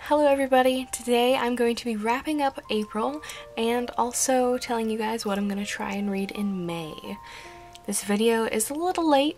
Hello everybody! Today I'm going to be wrapping up April and also telling you guys what I'm going to try and read in May. This video is a little late.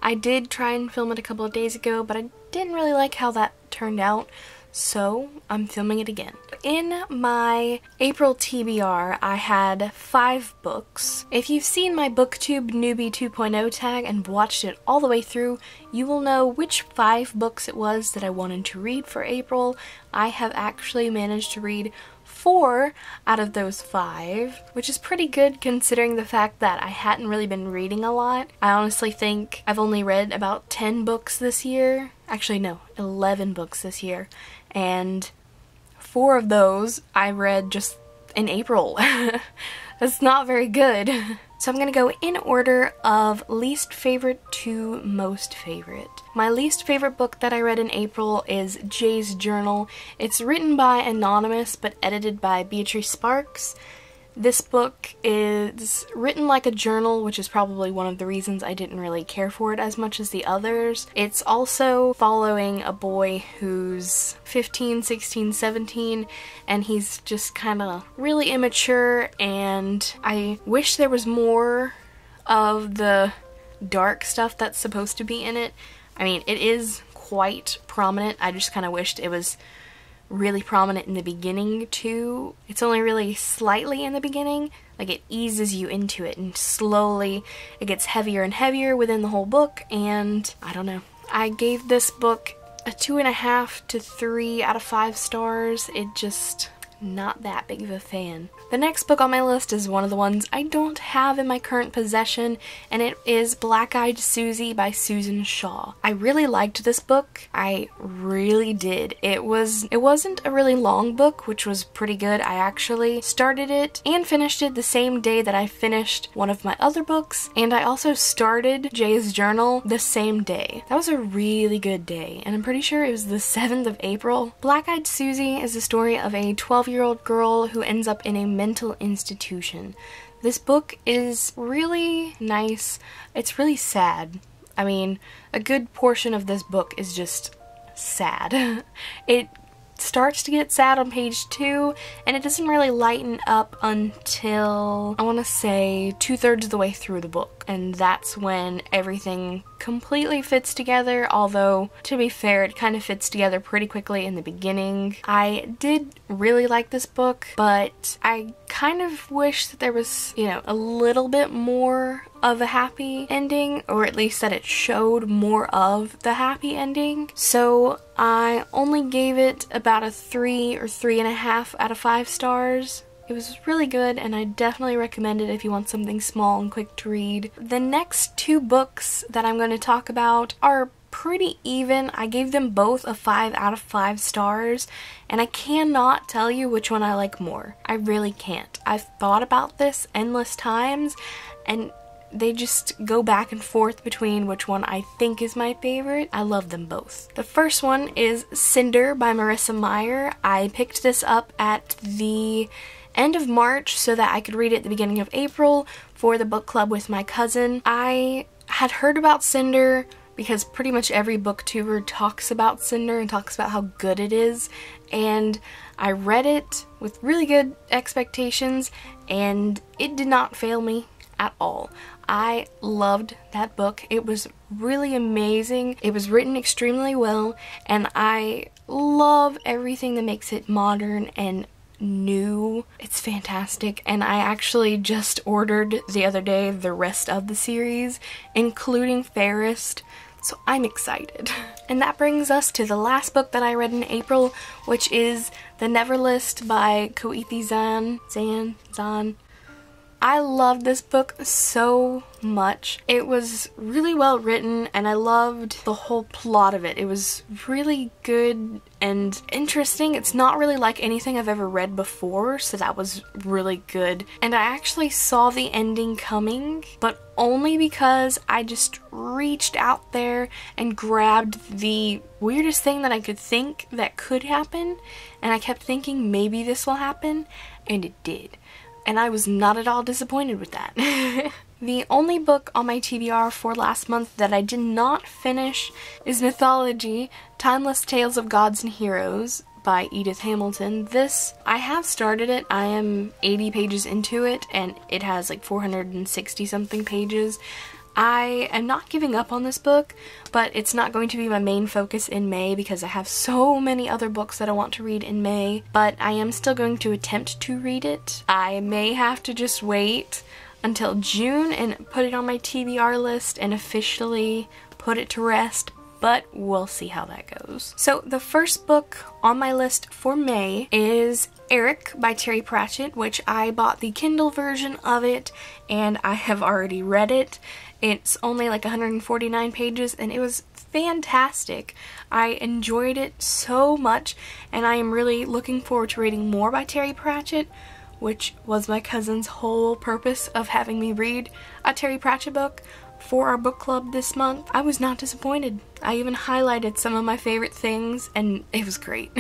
I did try and film it a couple of days ago, but I didn't really like how that turned out, so I'm filming it again. In my April TBR, I had 5 books. If you've seen my BookTube Newbie 2.0 tag and watched it all the way through, you will know which 5 books it was that I wanted to read for April. I have actually managed to read 4 out of those 5, which is pretty good considering the fact that I hadn't really been reading a lot. I honestly think I've only read about 10 books this year. Actually, no, 11 books this year. And 4 of those I read just in April. That's not very good. So I'm gonna go in order of least favorite to most favorite. My least favorite book that I read in April is Jay's Journal. It's written by Anonymous but edited by Beatrice Sparks. This book is written like a journal, which is probably one of the reasons I didn't really care for it as much as the others. It's also following a boy who's 15, 16, 17, and he's just kind of really immature, and I wish there was more of the dark stuff that's supposed to be in it. I mean, it is quite prominent. I just kind of wished it was really prominent in the beginning too. It's only really slightly in the beginning, like it eases you into it and slowly it gets heavier and heavier within the whole book, and I don't know. I gave this book a 2.5 to 3 out of 5 stars. It just not that big of a fan. The next book on my list is one of the ones I don't have in my current possession, and it is Black-Eyed Susie by Susan Shaw. I really liked this book. I really did. It wasn't a really long book, which was pretty good. I actually started it and finished it the same day that I finished one of my other books, and I also started Jay's Journal the same day. That was a really good day, and I'm pretty sure it was the 7th of April. Black-Eyed Susie is the story of a 12-year-old girl who ends up in a mental institution. This book is really nice. It's really sad. I mean, a good portion of this book is just sad. It starts to get sad on page 2, and it doesn't really lighten up until, I want to say, 2/3 of the way through the book. And that's when everything completely fits together, although, to be fair, it kind of fits together pretty quickly in the beginning. I did really like this book, but I kind of wish that there was, you know, a little bit more of a happy ending, or at least that it showed more of the happy ending. So I only gave it about a 3 or 3.5 out of 5 stars. It was really good, and I definitely recommend it if you want something small and quick to read. The next 2 books that I'm going to talk about are pretty even. I gave them both a 5 out of 5 stars, and I cannot tell you which one I like more. I really can't. I've thought about this endless times, and they just go back and forth between which one I think is my favorite. I love them both. The first one is Cinder by Marissa Meyer. I picked this up at the end of March so that I could read it at the beginning of April for the book club with my cousin. I had heard about Cinder because pretty much every booktuber talks about Cinder and talks about how good it is, and I read it with really good expectations, and it did not fail me at all. I loved that book. It was really amazing. It was written extremely well, and I love everything that makes it modern and new. It's fantastic, and I actually just ordered the other day the rest of the series, including Fairest, so I'm excited. And that brings us to the last book that I read in April, which is The Neverlist by Koichi Zan. I loved this book so much. It was really well written, and I loved the whole plot of it. It was really good and interesting. It's not really like anything I've ever read before, so that was really good. And I actually saw the ending coming, but only because I just reached out there and grabbed the weirdest thing that I could think that could happen, and I kept thinking maybe this will happen, and it did. And I was not at all disappointed with that. The only book on my TBR for last month that I did not finish is Mythology, Timeless Tales of Gods and Heroes by Edith Hamilton. This, I have started it. I am 80 pages into it and it has like 460 something pages. I am not giving up on this book, but it's not going to be my main focus in May because I have so many other books that I want to read in May, but I am still going to attempt to read it. I may have to just wait until June and put it on my TBR list and officially put it to rest, but we'll see how that goes. So the first book on my list for May is Eric by Terry Pratchett, which I bought the Kindle version of it and I have already read it. It's only like 149 pages and it was fantastic. I enjoyed it so much and I am really looking forward to reading more by Terry Pratchett, which was my cousin's whole purpose of having me read a Terry Pratchett book for our book club this month. I was not disappointed. I even highlighted some of my favorite things and it was great.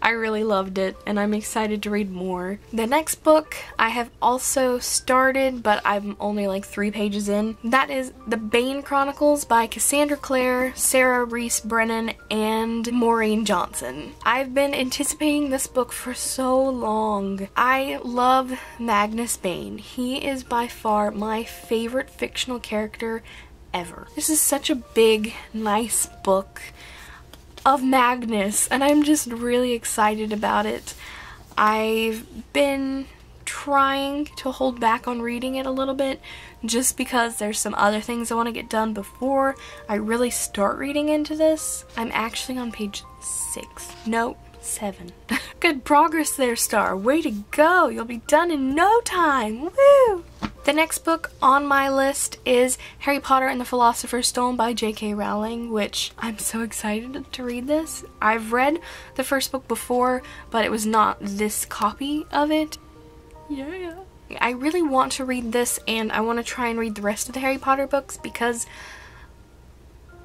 I really loved it and I'm excited to read more. The next book I have also started, but I'm only like 3 pages in. That is The Bane Chronicles by Cassandra Clare, Sarah Reese Brennan, and Maureen Johnson. I've been anticipating this book for so long. I love Magnus Bane. He is by far my favorite fictional character ever. This is such a big, nice book of Magnus and I'm just really excited about it. I've been trying to hold back on reading it a little bit just because there's some other things I want to get done before I really start reading into this. I'm actually on page 6. Nope, 7. Good progress there, Starr. Way to go. You'll be done in no time. Woo! The next book on my list is Harry Potter and the Philosopher's Stone by J.K. Rowling, which I'm so excited to read this. I've read the first book before, but it was not this copy of it. Yeah. I really want to read this and I want to try and read the rest of the Harry Potter books because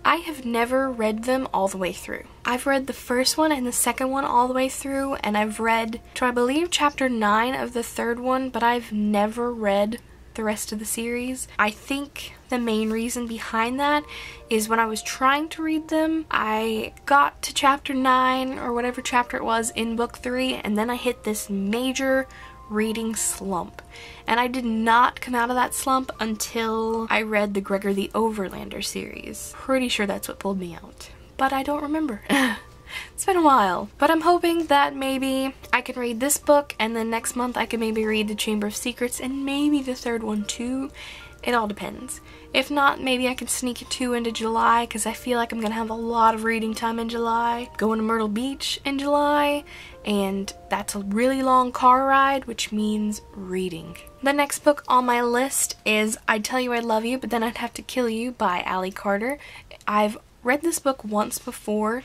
I have never read them all the way through. I've read the first one and the second one all the way through and I've read to I believe chapter 9 of the third one, but I've never read the rest of the series. I think the main reason behind that is when I was trying to read them, I got to chapter 9 or whatever chapter it was in book 3 and then I hit this major reading slump. And I did not come out of that slump until I read the Gregor the Overlander series. Pretty sure that's what pulled me out. But I don't remember. It's been a while, but I'm hoping that maybe I can read this book and then next month I can maybe read The Chamber of Secrets and maybe the third one too. It all depends. If not, maybe I can sneak 2 into July because I feel like I'm gonna have a lot of reading time in July. Going to Myrtle Beach in July and that's a really long car ride, which means reading. The next book on my list is I'd Tell You I Love You But Then I'd Have to Kill You by Allie Carter. I've read this book once before,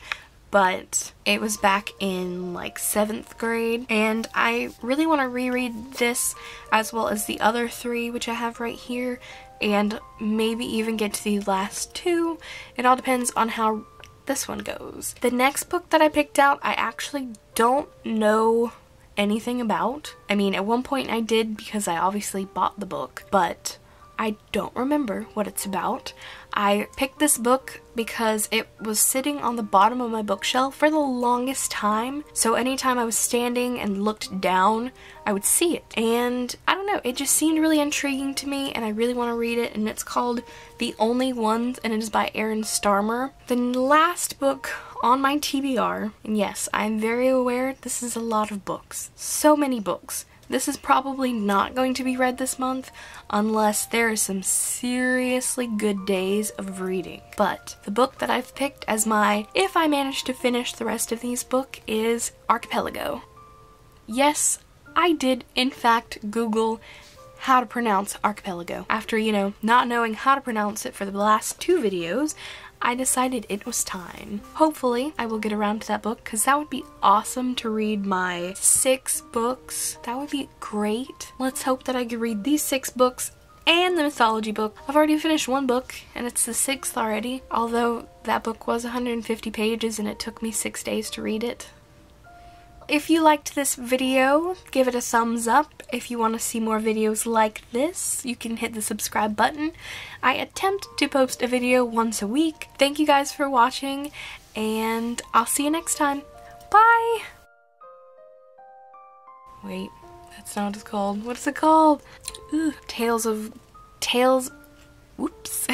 but it was back in like 7th grade and I really want to reread this as well as the other 3 which I have right here and maybe even get to the last 2. It all depends on how this one goes. The next book that I picked out I actually don't know anything about. I mean, at one point I did because I obviously bought the book, but I don't remember what it's about. I picked this book because it was sitting on the bottom of my bookshelf for the longest time, so anytime I was standing and looked down, I would see it. And I don't know, it just seemed really intriguing to me and I really want to read it, and it's called The Only Ones and it is by Erin Starmer. The last book on my TBR, and yes, I'm very aware this is a lot of books. So many books. This is probably not going to be read this month unless there are some seriously good days of reading. But the book that I've picked as my, if I manage to finish the rest of these book, is Archipelago. Yes, I did in fact Google how to pronounce Archipelago. After, you know, not knowing how to pronounce it for the last 2 videos, I decided it was time. Hopefully I will get around to that book because that would be awesome to read my 6 books. That would be great. Let's hope that I can read these 6 books and the mythology book. I've already finished 1 book and it's the 6th already, although that book was 150 pages and it took me 6 days to read it. if you liked this video, give it a thumbs up. If you want to see more videos like this, you can hit the subscribe button. I attempt to post a video once a week. Thank you guys for watching, and I'll see you next time. Bye! Wait, that's not what it's called. What is it called? Ooh, Tales. Whoops.